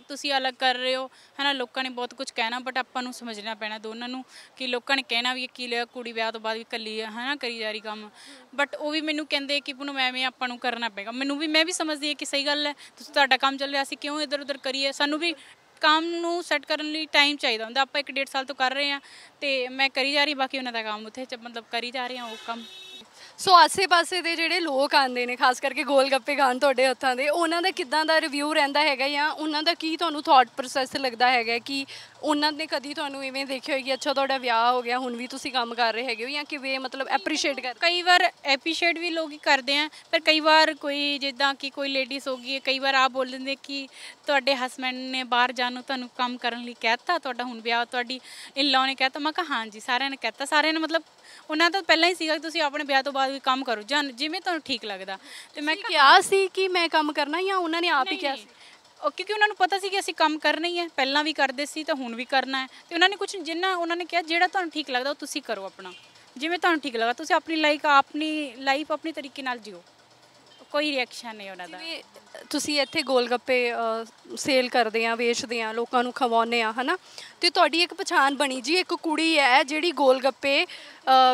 ਤੁਸੀਂ ਅਲੱਗ ਕਰ ਰਹੇ ਹੋ ਹੈ ਨਾ, ਲੋਕਾਂ ਨੇ ਬਹੁਤ ਕੁਝ ਕਹਿਣਾ, ਬਟ ਆਪਾਂ ਨੂੰ ਸਮਝਣਾ ਪੈਣਾ ਦੋਨਾਂ ਨੂੰ, ਕਿ ਲੋਕਾਂ ਨੇ ਕਹਿਣਾ ਵੀ ਕੀ ਲਿਆ, ਕੁੜੀ ਵਿਆਹ ਤੋਂ ਬਾਅਦ ਵੀ ਇਕੱਲੀ ਹੈ ਨਾ, ਕਰੀ ਜਾ ਰਹੀ ਕੰਮ, ਬਟ ਉਹ ਵੀ ਮੈਨੂੰ ਕਹਿੰਦੇ ਕਿ ਪੁਨਮ ਐਵੇਂ ਆਪਾਂ ਨੂੰ ਕਰਨਾ ਪਏਗਾ। ਮੈਂ ਵੀ ਸਮਝਦੀ ਹਾਂ ਕਿ ਸਹੀ ਗੱਲ ਹੈ, ਤੁਸੀਂ ਤੁਹਾਡਾ ਕੰਮ ਚੱਲ ਰਿਹਾ, ਅਸੀਂ ਕਿਉਂ ਇੱਧਰ ਉੱਧਰ ਕਰੀਏ, ਸਾਨੂੰ ਵੀ ਕੰਮ ਨੂੰ ਸੈੱਟ ਕਰਨ ਲਈ ਟਾਈਮ ਚਾਹੀਦਾ ਹੁੰਦਾ। ਆਪਾਂ 1-1.5 ਸਾਲ ਤੋਂ ਕਰ ਰਹੇ ਹਾਂ, ਅਤੇ ਮੈਂ ਕਰੀ ਜਾ ਰਹੀ, ਬਾਕੀ ਉਹਨਾਂ ਦਾ ਕੰਮ ਉੱਥੇ ਮਤਲਬ ਕਰੀ ਜਾ ਰਹੇ ਹਾਂ ਉਹ ਕੰਮ। ਸੋ ਆਸੇ-ਪਾਸੇ ਦੇ ਜਿਹੜੇ ਲੋਕ ਆਉਂਦੇ ਨੇ ਖਾਸ ਕਰਕੇ ਗੋਲ ਗੱਪੇ ਖਾਣ ਤੁਹਾਡੇ ਹੱਥਾਂ ਦੇ, ਉਹਨਾਂ ਦਾ ਕਿੱਦਾਂ ਦਾ ਰਿਵਿਊ ਰਹਿੰਦਾ ਹੈਗਾ ਜਾਂ ਉਹਨਾਂ ਦਾ ਕੀ ਤੁਹਾਨੂੰ ਥਾਟ ਪ੍ਰੋਸੈਸ ਲੱਗਦਾ ਹੈਗਾ ਕਿ ਉਹਨਾਂ ਨੇ ਕਦੀ ਤੁਹਾਨੂੰ ਇਵੇਂ ਦੇਖਿਆ ਹੋਏਗੀ ਅੱਛਾ ਤੁਹਾਡਾ ਵਿਆਹ ਹੋ ਗਿਆ ਹੁਣ ਵੀ ਤੁਸੀਂ ਕੰਮ ਕਰ ਰਹੇ ਹੈਗੇ ਹੋ ਜਾਂ ਕਿਵੇਂ ਮਤਲਬ ਐਪਰੀਸ਼ੀਏਟ ਕਰ ਕਈ ਵਾਰ ਐਪਰੀਸ਼ੀਏਟ ਵੀ ਲੋਕ ਹੀ ਕਰਦੇ ਆ, ਪਰ ਕਈ ਵਾਰ ਕੋਈ ਜਿੱਦਾਂ ਕਿ ਕੋਈ ਲੇਡੀਜ਼ ਹੋ ਗਈ ਕਈ ਵਾਰ ਆਪ ਬੋਲ ਦਿੰਦੇ ਕਿ ਤੁਹਾਡੇ ਹਸਬੈਂਡ ਨੇ ਬਾਹਰ ਜਾਣ ਨੂੰ ਤੁਹਾਨੂੰ ਕੰਮ ਕਰਨ ਲਈ ਕਹਿਤਾ, ਤੁਹਾਡਾ ਹੁਣ ਵਿਆਹ ਤੁਹਾਡੀ ਇਨ-ਲॉ ਨੇ ਕਹਿਤਾ। ਮੈਂ ਕਿਹਾ ਹਾਂਜੀ ਸਾਰਿਆਂ ਨੇ ਕਹਿਤਾ, ਸਾਰਿਆਂ ਨੇ ਮਤਲਬ ਉਹਨਾਂ ਦਾ ਪਹਿਲਾਂ ਹੀ ਸੀਗਾ ਕਿ ਤੁਸੀਂ ਆਪਣੇ ਵਿਆਹ ਤੋਂ ਬਾਅਦ ਵੀ ਕੰਮ ਕਰੋ ਜਾਂ ਜਿਵੇਂ ਤੁਹਾਨੂੰ ਠੀਕ ਲੱਗਦਾ। ਤੇ ਮੈਂ ਕਿਹਾ ਸੀ ਕਿ ਮੈਂ ਕੰਮ ਕਰਨਾ ਜਾਂ ਉਹਨਾਂ ਨੇ ਆਪ ਹੀ ਕਿਹਾ ਸੀ? ਕਿਉਂਕਿ ਉਹਨਾਂ ਨੂੰ ਪਤਾ ਸੀ ਕਿ ਅਸੀਂ ਕੰਮ ਕਰਨਾ ਹੀ ਹੈ, ਪਹਿਲਾਂ ਵੀ ਕਰਦੇ ਸੀ ਤਾਂ ਹੁਣ ਵੀ ਕਰਨਾ ਹੈ। ਤੇ ਉਹਨਾਂ ਨੇ ਕੁਝ ਜਿੰਨਾ ਉਹਨਾਂ ਨੇ ਕਿਹਾ ਜਿਹੜਾ ਤੁਹਾਨੂੰ ਠੀਕ ਲੱਗਦਾ ਉਹ ਤੁਸੀਂ ਕਰੋ, ਆਪਣਾ ਜਿਵੇਂ ਤੁਹਾਨੂੰ ਠੀਕ ਲੱਗਦਾ ਤੁਸੀਂ ਆਪਣੀ ਲਾਈਫ ਆਪਣੀ ਤਰੀਕੇ ਨਾਲ ਜਿਓ। ਕੋਈ ਰਿਐਕਸ਼ਨ ਨਹੀਂ ਉਹਨਾਂ ਦਾ। ਤੁਸੀਂ ਇੱਥੇ ਗੋਲ ਗੱਪੇ ਸੇਲ ਕਰਦੇ ਆ, ਵੇਚਦੇ ਆ, ਲੋਕਾਂ ਨੂੰ ਖਵਾਉਂਦੇ ਆ, ਹਨਾ, ਤੇ ਤੁਹਾਡੀ ਇੱਕ ਪਛਾਣ ਬਣੀ ਜੀ, ਇੱਕ ਕੁੜੀ ਹੈ ਜਿਹੜੀ ਗੋਲ ਗੱਪੇ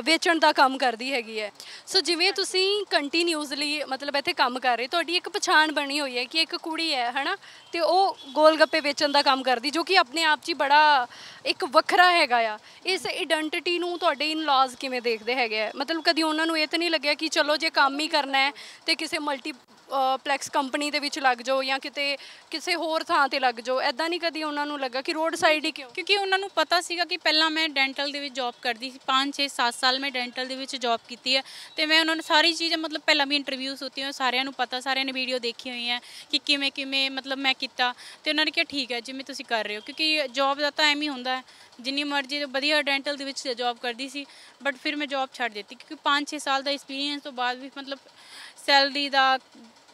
ਵੇਚਣ ਦਾ ਕੰਮ ਕਰਦੀ ਹੈਗੀ ਹੈ। ਸੋ ਜਿਵੇਂ ਤੁਸੀਂ ਕੰਟੀਨਿਊਸਲੀ ਮਤਲਬ ਇੱਥੇ ਕੰਮ ਕਰ ਰਹੇ, ਤੁਹਾਡੀ ਇੱਕ ਪਛਾਣ ਬਣੀ ਹੋਈ ਹੈ ਕਿ ਇੱਕ ਕੁੜੀ ਹੈ, ਹਨਾ, ਤੇ ਉਹ ਗੋਲ ਗੱਪੇ ਵੇਚਣ ਦਾ ਕੰਮ ਕਰਦੀ, ਜੋ ਕਿ ਆਪਣੇ ਆਪ 'ਚ ਹੀ ਬੜਾ ਇੱਕ ਵੱਖਰਾ ਹੈਗਾ ਆ। ਇਸ ਆਇਡੈਂਟੀਟੀ ਨੂੰ ਤੁਹਾਡੇ ਇਨ-ਲॉज ਕਿਵੇਂ ਦੇਖਦੇ ਹੈਗੇ ਆ? ਮਤਲਬ ਕਦੀ ਉਹਨਾਂ ਨੂੰ ਇਹ ਤਾਂ ਨਹੀਂ ਲੱਗਿਆ ਕਿ ਚਲੋ ਜੇ ਕੰਮ ਹੀ ਕਰਨਾ ਹੈ ਤੇ ਕਿਸੇ ਮਲਟੀਪਲੈਕਸ ਕੰਪਨੀ ਦੇ ਵਿੱਚ ਲੱਗ ਜਾਓ ਜਾਂ ਕਿਤੇ ਕਿਸੇ ਹੋਰ ਥਾਂ ਤੇ ਲੱਗ ਜਾਓ? ਐਦਾਂ ਨਹੀਂ ਕਦੀ ਉਹਨਾਂ ਨੂੰ ਲੱਗਾ ਕਿ ਰੋਡ ਸਾਈਡ ਹੀ ਕਿਉਂ? ਕਿਉਂਕਿ ਉਹਨਾਂ ਨੂੰ ਪਤਾ ਸੀਗਾ ਕਿ ਪਹਿਲਾਂ ਮੈਂ ਡੈਂਟਲ ਦੇ ਵਿੱਚ ਜੌਬ ਕਰਦੀ ਸੀ, 5-6-7 ਸਾਲ ਮੈਂ ਡੈਂਟਲ ਦੇ ਵਿੱਚ ਜੌਬ ਕੀਤੀ ਹੈ। ਤੇ ਮੈਂ ਉਹਨਾਂ ਨੂੰ ਸਾਰੀ ਚੀਜ਼ਾਂ ਮਤਲਬ ਪਹਿਲਾਂ ਵੀ ਇੰਟਰਵਿਊਜ਼ ਹੁੰਦੀਆਂ ਸਾਰਿਆਂ ਨੂੰ ਪਤਾ, ਸਾਰਿਆਂ ਨੇ ਵੀਡੀਓ ਦੇਖੀ ਹੋਈ ਹੈ ਕਿ ਕਿਵੇਂ ਕਿਵੇਂ ਮਤਲਬ ਮੈਂ ਕੀਤਾ। ਤੇ ਉਹਨਾਂ ਨੇ ਕਿਹਾ ਠੀਕ ਹੈ ਜਿਵੇਂ ਤੁਸੀਂ ਕਰ ਰਹੇ ਹੋ, ਕਿਉਂਕਿ ਜੌਬ ਦਾ ਤਾਂ ਐਵੇਂ ਹੀ ਹੁੰਦਾ ਹੈ, ਜਿੰਨੀ ਮਰਜ਼ੀ ਵਧੀਆ ਡੈਂਟਲ ਦੇ ਵਿੱਚ ਜੌਬ ਕਰਦੀ ਸੀ ਬਟ ਫਿਰ ਮੈਂ ਜੌਬ ਛੱਡ ਦਿੱਤੀ ਕਿਉਂਕਿ 5-6 ਸਾਲ ਦਾ ਐਕਸਪੀਰੀਅੰਸ ਤੋਂ ਬਾਅਦ ਵੀ ਮਤਲਬ ਸੈਲਰੀ ਦਾ,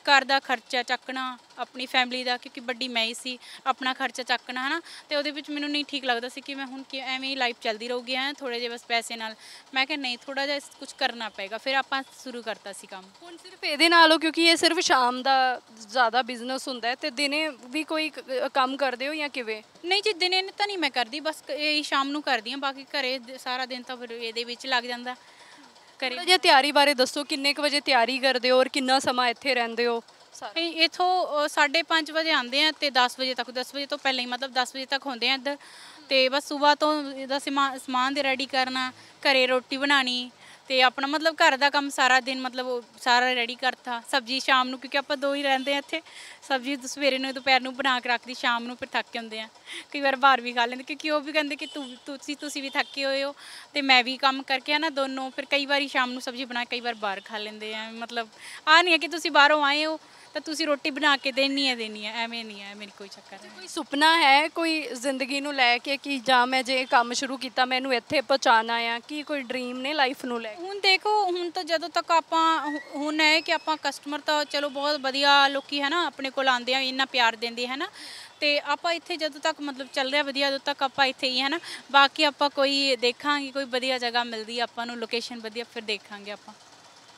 ਘਰ ਦਾ ਖਰਚਾ ਚੱਕਣਾ, ਆਪਣੀ ਫੈਮਿਲੀ ਦਾ, ਕਿਉਂਕਿ ਵੱਡੀ ਮੈਂ ਹੀ ਸੀ, ਆਪਣਾ ਖਰਚਾ ਚੱਕਣਾ, ਹੈ ਨਾ, ਤੇ ਉਹਦੇ ਵਿੱਚ ਮੈਨੂੰ ਨਹੀਂ ਠੀਕ ਲੱਗਦਾ ਸੀ ਕਿ ਮੈਂ ਹੁਣ ਕਿ ਐਵੇਂ ਹੀ ਲਾਈਫ ਚੱਲਦੀ ਰਹੂਗੀ ਹੈ ਥੋੜ੍ਹੇ ਜਿਹੇ ਬਸ ਪੈਸੇ ਨਾਲ। ਮੈਂ ਕਿਹਾ ਨਹੀਂ, ਥੋੜ੍ਹਾ ਜਿਹਾ ਕੁਝ ਕਰਨਾ ਪਏਗਾ। ਫਿਰ ਆਪਾਂ ਸ਼ੁਰੂ ਕਰਤਾ ਸੀ ਕੰਮ। ਹੁਣ ਸਿਰਫ ਇਹਦੇ ਨਾਲ ਹੋ ਕਿਉਂਕਿ ਇਹ ਸਿਰਫ ਸ਼ਾਮ ਦਾ ਜ਼ਿਆਦਾ ਬਿਜ਼ਨਸ ਹੁੰਦਾ ਹੈ, ਤੇ ਦਿਨੇ ਵੀ ਕੋਈ ਕੰਮ ਕਰਦੇ ਹੋ ਜਾਂ ਕਿਵੇਂ? ਨਹੀਂ ਜੀ, ਦਿਨੇ ਤਾਂ ਨਹੀਂ ਮੈਂ ਕਰਦੀ, ਬਸ ਇਹ ਸ਼ਾਮ ਨੂੰ ਕਰਦੀ ਹਾਂ। ਬਾਕੀ ਘਰੇ ਸਾਰਾ ਦਿਨ ਤਾਂ ਫਿਰ ਇਹਦੇ ਵਿੱਚ ਲੱਗ ਜਾਂਦਾ। ਥੋੜ੍ਹਾ ਜਿਹਾ ਤਿਆਰੀ ਬਾਰੇ ਦੱਸੋ, ਕਿੰਨੇ ਕੁ ਵਜੇ ਤਿਆਰੀ ਕਰਦੇ ਹੋ ਔਰ ਕਿੰਨਾ ਸਮਾਂ ਇੱਥੇ ਰਹਿੰਦੇ ਹੋ? ਇੱਥੋਂ 5:30 ਵਜੇ ਆਉਂਦੇ ਆ ਤੇ 10 ਵਜੇ ਤੱਕ, 10 ਵਜੇ ਤੋਂ ਪਹਿਲਾਂ ਹੀ ਮਤਲਬ 10 ਵਜੇ ਤੱਕ ਹੁੰਦੇ ਆ ਇੱਧਰ। ਤੇ ਬਸ ਸਵੇਰ ਤੋਂ ਇਹਦਾ ਸਮਾਨ ਦੇ ਰੈਡੀ ਕਰਨਾ, ਘਰੇ ਰੋਟੀ ਬਣਾਉਣੀ ਤੇ ਆਪਣਾ ਮਤਲਬ ਘਰ ਦਾ ਕੰਮ ਸਾਰਾ ਦਿਨ ਮਤਲਬ ਸਾਰਾ ਰੈਡੀ ਕਰਤਾ। ਸਬਜ਼ੀ ਸ਼ਾਮ ਨੂੰ, ਕਿਉਂਕਿ ਆਪਾਂ ਦੋ ਹੀ ਰਹਿੰਦੇ ਆ ਇੱਥੇ, ਸਬਜ਼ੀ ਸਵੇਰੇ ਨੂੰ ਦੁਪਹਿਰ ਨੂੰ ਬਣਾ ਕੇ ਰੱਖਦੀ, ਸ਼ਾਮ ਨੂੰ ਫਿਰ ਥੱਕ ਕੇ ਹੁੰਦੇ ਆ। ਕਈ ਵਾਰ ਬਾਹਰ ਵੀ ਖਾ ਲੈਂਦੇ ਕਿਉਂਕਿ ਉਹ ਵੀ ਕਹਿੰਦੇ ਕਿ ਤੁਸੀਂ ਵੀ ਥੱਕੇ ਹੋਏ ਹੋ ਤੇ ਮੈਂ ਵੀ ਕੰਮ ਕਰਕੇ ਨਾ ਦੋਨੋਂ। ਫਿਰ ਕਈ ਵਾਰੀ ਸ਼ਾਮ ਨੂੰ ਸਬਜ਼ੀ ਬਣਾ ਕੇ ਕਈ ਵਾਰ ਬਾਹਰ ਖਾ ਲੈਂਦੇ ਆ। ਮਤਲਬ ਆਹ ਨਹੀਂ ਹੈ ਕਿ ਤੁਸੀਂ ਬਾਹਰੋਂ ਆਏ ਹੋ ਤਾਂ ਤੁਸੀਂ ਰੋਟੀ ਬਣਾ ਕੇ ਦੇਣੀ ਹੈ, ਐਵੇਂ ਨਹੀਂ ਹੈ, ਮੇਰੀ ਕੋਈ ਚੱਕਰ ਨਹੀਂ। ਕੋਈ ਸੁਪਨਾ ਹੈ ਕੋਈ ਜ਼ਿੰਦਗੀ ਨੂੰ ਲੈ ਕੇ ਕਿ ਜਾਂ ਮੈਂ ਜੇ ਕੰਮ ਸ਼ੁਰੂ ਕੀਤਾ ਮੈਨੂੰ ਇੱਥੇ ਪਹੁੰਚਾਉਣਾ ਆ? ਕੀ ਕੋਈ ਡ੍ਰੀਮ ਨੇ ਲਾਈਫ ਨੂੰ ਲੈ ਕੇ? ਹੁਣ ਦੇਖੋ, ਹੁਣ ਤਾਂ ਜਦੋਂ ਤੱਕ ਆਪਾਂ ਹੁਣ ਹੈ ਕਿ ਆਪਾਂ ਕਸਟਮਰ ਤਾਂ ਚਲੋ ਬਹੁਤ ਵਧੀਆ ਲੋਕੀ ਹੈ ਨਾ ਆਪਣੇ ਕੋਲ ਆਉਂਦੇ ਆ, ਇੰਨਾ ਪਿਆਰ ਦਿੰਦੇ ਹੈ ਨਾ, ਤੇ ਆਪਾਂ ਇੱਥੇ ਜਦੋਂ ਤੱਕ ਮਤਲਬ ਚੱਲ ਰਿਹਾ ਵਧੀਆ, ਉਦੋਂ ਤੱਕ ਆਪਾਂ ਇੱਥੇ ਹੀ ਹੈ ਨਾ। ਬਾਕੀ ਆਪਾਂ ਕੋਈ ਦੇਖਾਂਗੇ, ਕੋਈ ਵਧੀਆ ਜਗ੍ਹਾ ਮਿਲਦੀ ਆਪਾਂ ਨੂੰ, ਲੋਕੇਸ਼ਨ ਵਧੀਆ, ਫਿਰ ਦੇਖਾਂਗੇ ਆਪਾਂ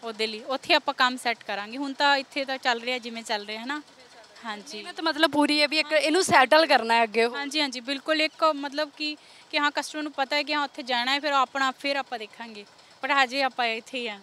ਉਹਦੇ ਲਈ, ਉੱਥੇ ਆਪਾਂ ਕੰਮ ਸੈੱਟ ਕਰਾਂਗੇ। ਹੁਣ ਤਾਂ ਇੱਥੇ ਤਾਂ ਚੱਲ ਰਿਹਾ ਜਿਵੇਂ ਚੱਲ ਰਿਹਾ ਹੈ ਨਾ। ਹਾਂਜੀ, ਤਾਂ ਮਤਲਬ ਪੂਰੀ ਹੈ ਵੀ ਇੱਕ ਇਹਨੂੰ ਸੈਟਲ ਕਰਨਾ ਹੈ ਅੱਗੇ। ਹਾਂਜੀ ਹਾਂਜੀ ਬਿਲਕੁਲ, ਇੱਕ ਮਤਲਬ ਕਿ ਹਾਂ ਕਸਟਮਰ ਨੂੰ ਪਤਾ ਹੈ ਕਿ ਹਾਂ ਉੱਥੇ ਜਾਣਾ ਹੈ, ਫਿਰ ਆਪਾਂ ਦੇਖਾਂਗੇ, ਪਰ ਹਜੇ ਆਪਾਂ ਇੱਥੇ ਹੀ ਆ।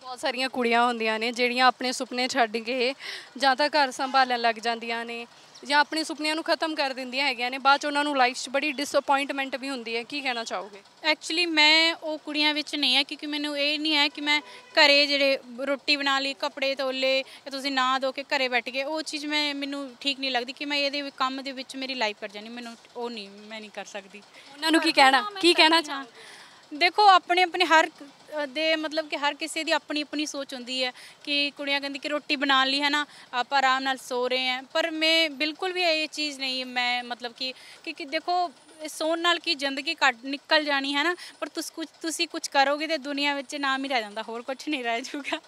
ਬਹੁਤ ਸਾਰੀਆਂ ਕੁੜੀਆਂ ਹੁੰਦੀਆਂ ਨੇ ਜਿਹੜੀਆਂ ਆਪਣੇ ਸੁਪਨੇ ਛੱਡ ਕੇ ਜਾਂ ਤਾਂ ਘਰ ਸੰਭਾਲਣ ਲੱਗ ਜਾਂਦੀਆਂ ਨੇ ਜਾਂ ਆਪਣੇ ਸੁਪਨਿਆਂ ਨੂੰ ਖਤਮ ਕਰ ਦਿੰਦੀਆਂ ਹੈਗੀਆਂ ਨੇ, ਬਾਅਦ 'ਚ ਉਹਨਾਂ ਨੂੰ ਲਾਈਫ 'ਚ ਬੜੀ ਡਿਸਅਪੋਇੰਟਮੈਂਟ ਵੀ ਹੁੰਦੀ ਹੈ। ਕੀ ਕਹਿਣਾ ਚਾਹੋਗੇ? ਐਕਚੁਅਲੀ ਮੈਂ ਉਹ ਕੁੜੀਆਂ ਵਿੱਚ ਨਹੀਂ ਹੈ, ਕਿਉਂਕਿ ਮੈਨੂੰ ਇਹ ਨਹੀਂ ਹੈ ਕਿ ਮੈਂ ਘਰੇ ਜਿਹੜੇ ਰੋਟੀ ਬਣਾ ਲਈ, ਕੱਪੜੇ ਧੋਲੇ, ਜਾਂ ਤੁਸੀਂ ਨਹਾ ਧੋ ਕੇ ਘਰੇ ਬੈਠ ਗਏ, ਉਹ ਚੀਜ਼ ਮੈਨੂੰ ਠੀਕ ਨਹੀਂ ਲੱਗਦੀ ਕਿ ਮੈਂ ਇਹਦੇ ਕੰਮ ਦੇ ਵਿੱਚ ਮੇਰੀ ਲਾਈਫ ਕਰ ਜਾਣੀ, ਮੈਨੂੰ ਉਹ ਨਹੀਂ, ਮੈਂ ਨਹੀਂ ਕਰ ਸਕਦੀ। ਉਹਨਾਂ ਨੂੰ ਕੀ ਕਹਿਣਾ ਚਾਹਾਂ? ਦੇਖੋ ਆਪਣੇ ਹਰ ਦੇ ਮਤਲਬ ਕਿ ਹਰ ਕਿਸੇ ਦੀ ਆਪਣੀ ਸੋਚ ਹੁੰਦੀ ਹੈ ਕਿ ਕੁੜੀਆਂ ਕਹਿੰਦੀ ਕਿ ਰੋਟੀ ਬਣਾ ਲਈ ਹੈ ਨਾ, ਆਪਾਂ ਆਰਾਮ ਨਾਲ ਸੋ ਰਹੇ ਹਾਂ, ਪਰ ਮੈਂ ਬਿਲਕੁਲ ਵੀ ਇਹ ਚੀਜ਼ ਨਹੀਂ। ਮੈਂ ਮਤਲਬ ਕਿ ਦੇਖੋ ਸੌਣ ਨਾਲ ਕੀ ਜ਼ਿੰਦਗੀ ਨਿਕਲ ਜਾਣੀ ਹੈ ਨਾ, ਪਰ ਤੁਸੀਂ ਕੁਝ ਕਰੋਗੇ ਤੇ ਦੁਨੀਆ ਵਿੱਚ ਨਾਮ ਹੀ ਰਹਿ ਜਾਂਦਾ, ਹੋਰ ਕੁਝ ਨਹੀਂ ਰਹਿ ਜਾਊਗਾ।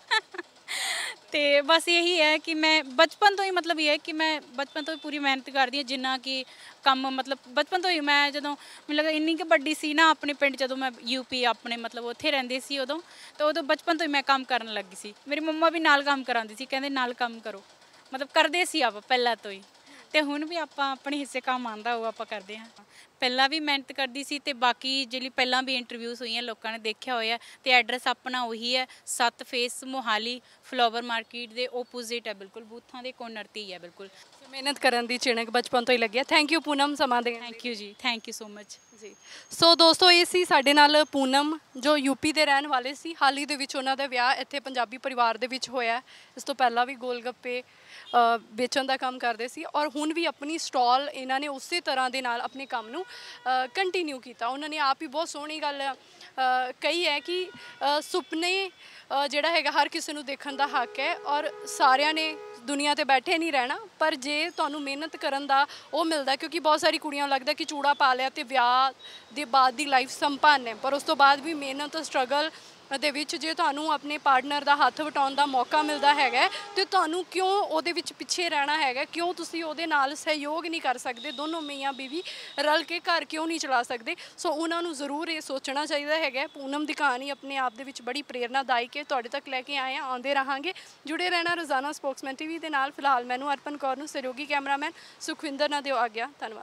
ਤੇ ਬਸ ਇਹੀ ਹੈ ਕਿ ਮੈਂ ਬਚਪਨ ਤੋਂ ਹੀ ਮਤਲਬ ਇਹ ਹੈ ਕਿ ਮੈਂ ਬਚਪਨ ਤੋਂ ਹੀ ਪੂਰੀ ਮਿਹਨਤ ਕਰਦੀ ਹਾਂ, ਜਿੰਨਾ ਕਿ ਕੰਮ ਮਤਲਬ ਬਚਪਨ ਤੋਂ ਹੀ ਮੈਂ ਜਦੋਂ ਮੈਨੂੰ ਲੱਗਦਾ ਇੰਨੀ ਕੁ ਵੱਡੀ ਸੀ ਨਾ ਆਪਣੇ ਪਿੰਡ, ਜਦੋਂ ਮੈਂ ਯੂਪੀ ਆਪਣੇ ਮਤਲਬ ਉੱਥੇ ਰਹਿੰਦੇ ਸੀ ਉਦੋਂ, ਤਾਂ ਉਦੋਂ ਬਚਪਨ ਤੋਂ ਹੀ ਮੈਂ ਕੰਮ ਕਰਨ ਲੱਗੀ ਸੀ। ਮੇਰੀ ਮੰਮਾ ਵੀ ਨਾਲ ਕੰਮ ਕਰਾਉਂਦੀ ਸੀ, ਕਹਿੰਦੇ ਨਾਲ ਕੰਮ ਕਰੋ, ਮਤਲਬ ਕਰਦੇ ਸੀ ਆਪਾਂ ਪਹਿਲਾਂ ਤੋਂ ਹੀ, ਤੇ ਹੁਣ ਵੀ ਆਪਾਂ ਆਪਣੇ ਹਿੱਸੇ ਕੰਮ ਆਉਂਦਾ ਉਹ ਆਪਾਂ ਕਰਦੇ ਹਾਂ। ਪਹਿਲਾਂ ਵੀ ਮਿਹਨਤ ਕਰਦੀ ਸੀ ਤੇ ਬਾਕੀ ਜਿਹੜੀ ਪਹਿਲਾਂ ਵੀ ਇੰਟਰਵਿਊਜ਼ ਹੋਈਆਂ ਲੋਕਾਂ ਨੇ ਦੇਖਿਆ ਹੋਇਆ, ਤੇ ਐਡਰੈਸ ਆਪਣਾ ਉਹੀ ਹੈ 7 ਫੇਸ ਮੋਹਾਲੀ ਫਲਾਵਰ ਮਾਰਕੀਟ ਦੇ ਓਪੋਜ਼ਿਟ ਹੈ, ਬਿਲਕੁਲ ਬੂਥਾਂ ਦੇ ਕੋਰਨਰ 'ਤੇ ਹੀ ਹੈ। ਬਿਲਕੁਲ ਮਿਹਨਤ ਕਰਨ ਦੀ ਚਿਣਕ ਬਚਪਨ ਤੋਂ ਹੀ ਲੱਗੀ ਹੈ। ਥੈਂਕ ਯੂ ਪੂਨਮ, ਸਮਾਂ ਦੇਣ। ਥੈਂਕ ਯੂ ਜੀ, ਥੈਂਕ ਯੂ ਸੋ ਮਚ। ਜੀ ਸੋ ਦੋਸਤੋ ਇਹ ਸੀ ਸਾਡੇ ਨਾਲ ਪੂਨਮ ਜੋ ਯੂਪੀ ਦੇ ਰਹਿਣ ਵਾਲੇ ਸੀ। ਹਾਲ ਹੀ ਦੇ ਵਿੱਚ ਉਹਨਾਂ ਦਾ ਵਿਆਹ ਇੱਥੇ ਪੰਜਾਬੀ ਪਰਿਵਾਰ ਦੇ ਵਿੱਚ ਹੋਇਆ। ਇਸ ਤੋਂ ਪਹਿਲਾਂ ਵੀ ਗੋਲ ਗੱਪੇ ਵੇਚਣ ਦਾ ਕੰਮ ਕਰਦੇ ਸੀ ਔਰ ਹੁਣ ਵੀ ਆਪਣੀ ਸਟਾਲ ਇਹਨਾਂ ਨੇ ਉਸੇ ਤਰ੍ਹਾਂ ਦੇ ਨਾਲ ਆਪਣੇ ਕੰਮ ਨੂੰ ਕੰਟੀਨਿਊ ਕੀਤਾ। ਉਹਨਾਂ ਨੇ ਆਪ ਹੀ ਬਹੁਤ ਸੋਹਣੀ ਗੱਲ ਕਹੀ ਹੈ ਕਿ ਸੁਪਨੇ ਜਿਹੜਾ ਹੈਗਾ ਹਰ ਕਿਸੇ ਨੂੰ ਦੇਖਣ ਦਾ ਹੱਕ ਹੈ ਔਰ ਸਾਰਿਆਂ ਨੇ ਦੁਨੀਆ ਤੇ ਬੈਠੇ ਨਹੀਂ ਰਹਿਣਾ, ਪਰ ਜੇ ਤੁਹਾਨੂੰ ਮਿਹਨਤ ਕਰਨ ਦਾ ਉਹ ਮਿਲਦਾ, ਕਿਉਂਕਿ ਬਹੁਤ ਸਾਰੀ ਕੁੜੀਆਂ ਨੂੰ ਲੱਗਦਾ ਕਿ ਚੂੜਾ ਪਾ ਲਿਆ ਤੇ ਵਿਆਹ ਦੇ ਬਾਅਦ ਦੀ ਲਾਈਫ ਸੰਪੰਨ ਹੈ, ਪਰ ਉਸ ਤੋਂ ਬਾਅਦ ਵੀ ਮਿਹਨਤ ਸਟਰਗਲ ਦੇ ਵਿੱਚ ਜੇ ਤੁਹਾਨੂੰ ਆਪਣੇ ਪਾਰਟਨਰ ਦਾ ਹੱਥ ਵਟਾਉਣ ਦਾ ਮੌਕਾ ਮਿਲਦਾ ਹੈਗਾ ਤੇ ਤੁਹਾਨੂੰ ਕਿਉਂ ਉਹਦੇ ਵਿੱਚ ਪਿੱਛੇ ਰਹਿਣਾ ਹੈਗਾ, ਕਿਉਂ ਤੁਸੀਂ ਉਹਦੇ ਨਾਲ ਸਹਿਯੋਗ ਨਹੀਂ ਕਰ ਸਕਦੇ, ਦੋਨੋਂ ਮੀਆਂ ਬੀਵੀ ਰਲ ਕੇ ਘਰ ਕਿਉਂ ਨਹੀਂ ਚਲਾ ਸਕਦੇ। ਸੋ ਉਹਨਾਂ ਨੂੰ ਜ਼ਰੂਰ ਇਹ ਸੋਚਣਾ ਚਾਹੀਦਾ ਹੈਗਾ। ਪੂਨਮ ਦੀ ਕਹਾਣੀ ਆਪਣੇ ਆਪ ਦੇ ਵਿੱਚ ਬੜੀ ਪ੍ਰੇਰਨਾਦਾਇਕ ਹੈ, ਤੁਹਾਡੇ ਤੱਕ ਲੈ ਕੇ ਆਏ ਹਾਂ, ਆਉਂਦੇ ਰਹਾਂਗੇ, ਜੁੜੇ ਰਹਿਣਾ ਰੋਜ਼ਾਨਾ ਸਪੋਕਸਮੈਨ ਟੀਵੀ ਦੇ ਨਾਲ। ਫਿਲਹਾਲ ਮੈਨੂੰ ਅਰਪਨ ਕੌਰ ਨੂੰ ਸਹਿਯੋਗੀ ਕੈਮਰਾਮੈਨ ਸੁਖਵਿੰਦਰ ਨਾਲ ਦਿਓ ਆਗਿਆ। ਧੰਨਵਾਦ।